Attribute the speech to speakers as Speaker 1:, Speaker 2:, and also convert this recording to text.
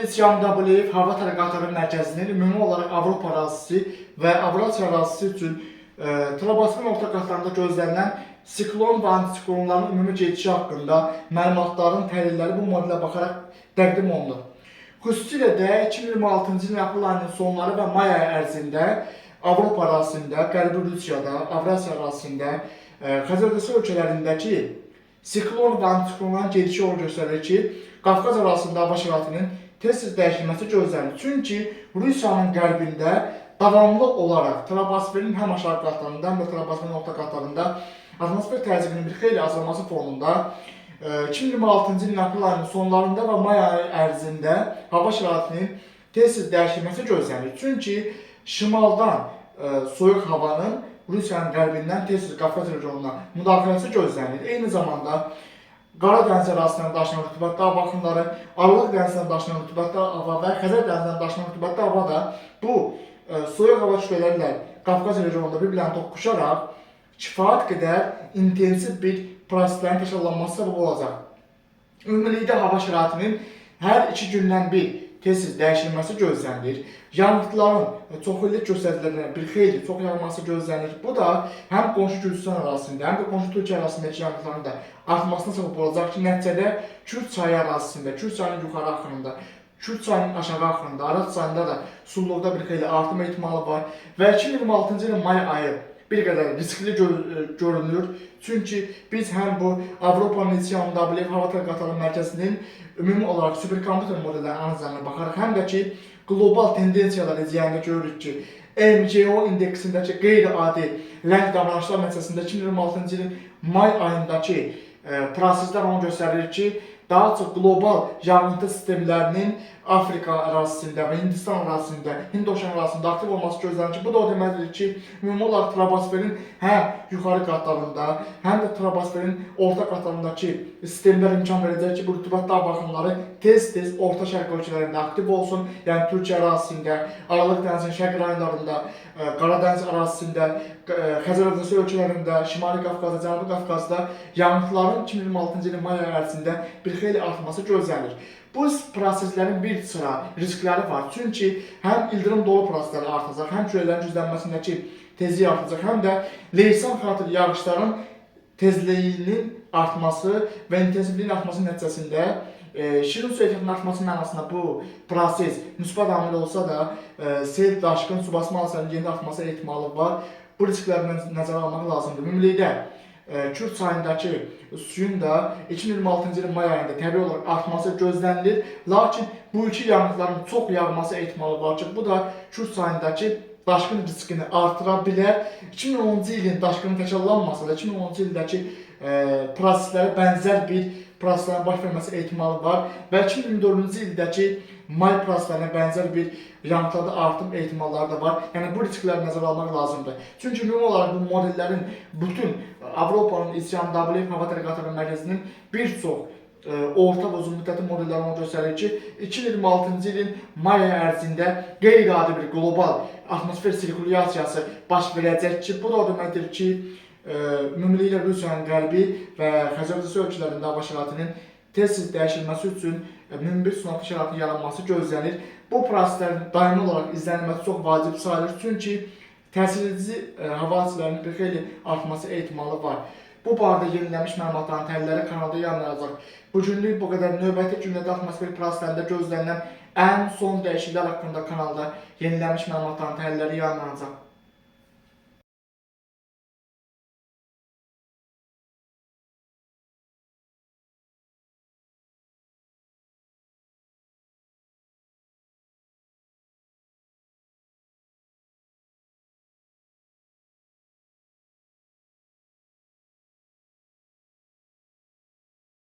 Speaker 1: polis YMWF hava tələqatları mərkəzinin ümumi olaraq Avropa ərazisi və Avrasiya ərazisi üçün troposferin orta qatlarında gözlənilən siklon və antisiklonların ümumi gedişi haqqında məlumatların təhlilləri bu modelə baxaraq təqdim olunur. Xüsusilə də 2026-cı ilin aprel ayının sonları və may ayı ərzində Avropa ərazisində, Qərbi Rusiyada, Avrasiya ərazisində, Xəzər ölkələrindəki siklon və antisiklonların gedişi yol göstərir ki, Qafqaz ərazisində hava şəraitinin tez-tez dəyişilməsi gözlənilir. Çünki Rusiyanın qərbində davamlı olaraq troposferin həm aşağı qatlarında, həm də troposferin orta qatlarında atmosfer təzyiqinin bir xeyli azalması fonunda 2026-cı ilin aprel ayının sonlarında və may ayı ərzində hava şəraitinin tez-tez dəyişilməsi gözlənilir. Çünki şimaldan soyuq havanın Rusiyanın qərbindən tez-tez Qafqaz regionuna müdaxiləsi gözlənilir. Eyni zamanda Qara dəniz ərazisindən daşınan rütubətli hava axınları, Aralıq dənizindən daşınan rütubətli hava və Xəzər dənizindən daşınan rütubətli hava da bu soyuq hava kütlələri ilə Qafqaz regionunda bir-birlərini toqquşaraq kifayət qədər intensiv bir proseslərin təşkillanması səbəb olacaq. Ümumilikdə hava şəraitinin hər 2 gündən bir tez-tez dəyişilməsi gözlənilir. Yağıntıların çoxillik göstəricilərinə bir xeyli çox yağması gözlənilir. Bu da həm qonşu Gürcüstan ərazisində, həm də qonşu Türkiyə ərazisindəki yağıntıların da artmasına səbəb olacaq ki, nəticədə Kür çayı ərazisində, Kür çayının yuxarı axınında, Kür çayının aşağı axınında, Araz çayında da sululuqda bir xeyli artım ehtimalı var və 2026-cı ilin may ayı bir qədər riskli görünür. Çünki biz həm bu Avropanın YMWF hava tələqatları mərkəzinin ümumi olaraq superkompüter modellərinin analizlərinə baxaraq, həm də ki, qlobal tendensiyalar izləyəndə görürük ki, MCO indeksindəki qeyri-adi ləng davranışlar nəticəsində 2026-cı ilin may ayındakı proseslər onu göstərir ki, daha çox qlobal yağıntı sistemlərinin Afrika ərazisində və Hindistan ərazisində, Hind-Oşan ərazisində aktiv olması gözlənir ki, bu da o deməkdir ki, ümumi olaraq troposferin həm yuxarı qatlarında, həm də troposferin orta qatlarındakı sistemlər imkan verəcək ki, bu rütubətli hava axınları tez-tez Orta Şərq ölkələrində aktiv olsun. Yəni Türkiyə ərazisində, Aralıq dənizinin şərq rayonlarında, Qara dəniz ərazisində, Xəzər ölkələrində, Şimali Qafqazda, Cənubi Qafqazda yağıntıların 2026-cı ilin may ayı ərzində bir xeyli artması gözlənilir. Bu proseslərin bir sıra riskləri var. Çünki həm ildırım dolu prosesləri artacaq, həm küləklərin güclənməsindəki tezliyi artacaq, həm də leysan xatir yağışların tezliyinin artması və intensivliyin artması nəticəsində şirin su ehtiyatının artması mənasında bu proses müsbət amil olsa da sel, daşqın, su basma hadisələrinin yeni artması ehtimalı var. Bu riskləri nəzərə almaq lazımdır. Ümumilikdə Kür çayındakı suyun da 2026-cı ilin may ayında təbii olaraq artması gözlənilir. Lakin bu iki yağıntıların çox yağması ehtimalı var ki, bu da Kür çayındakı daşqın riskini artıra bilər. 2010-cu ilin daşqının təkrarlanmasa da 2010-cu ildəki proseslərə bənzər bir proseslərin baş verməsi ehtimalı var və 2024-cü ildəki may proseslərinə bənzər bir yağıntılarda artım ehtimalları da var. Yəni bu riskləri nəzərə almaq lazımdır. Çünki ümumi olaraq bu modellərin bütün Avropanın YMWF hava tələqatları mərkəzinin bir çox orta və uzun müddətli modelləri onu göstərir ki, 2026-cı ilin may ayı ərzində qeyri-adi bir qlobal atmosfer sirkulyasiyası baş verəcək ki, bu da o deməkdir ki, ümumiliklə Rusiyanın qərbi və Xəzər ölkələrində hava şəraitinin tez-tez dəyişilməsi üçün ümumi bir sunaqlı şəraitin yaranması gözlənir. Bu proseslərin daimi olaraq izlənilməsi çox vacib sayılır, çünki təsir edici hava hadisələrinin bir xeyli artması ehtimalı var. Bu barədə yenilənmiş məlumatların təhlilləri kanalda yayımlanacaq. Bu günlük bu qədər. Növbəti günlərdə atmosfer proseslərində gözlənilən ən son dəyişikliklər haqqında kanalda yenilənmiş məlumatların təhlilləri yayımlanacaq.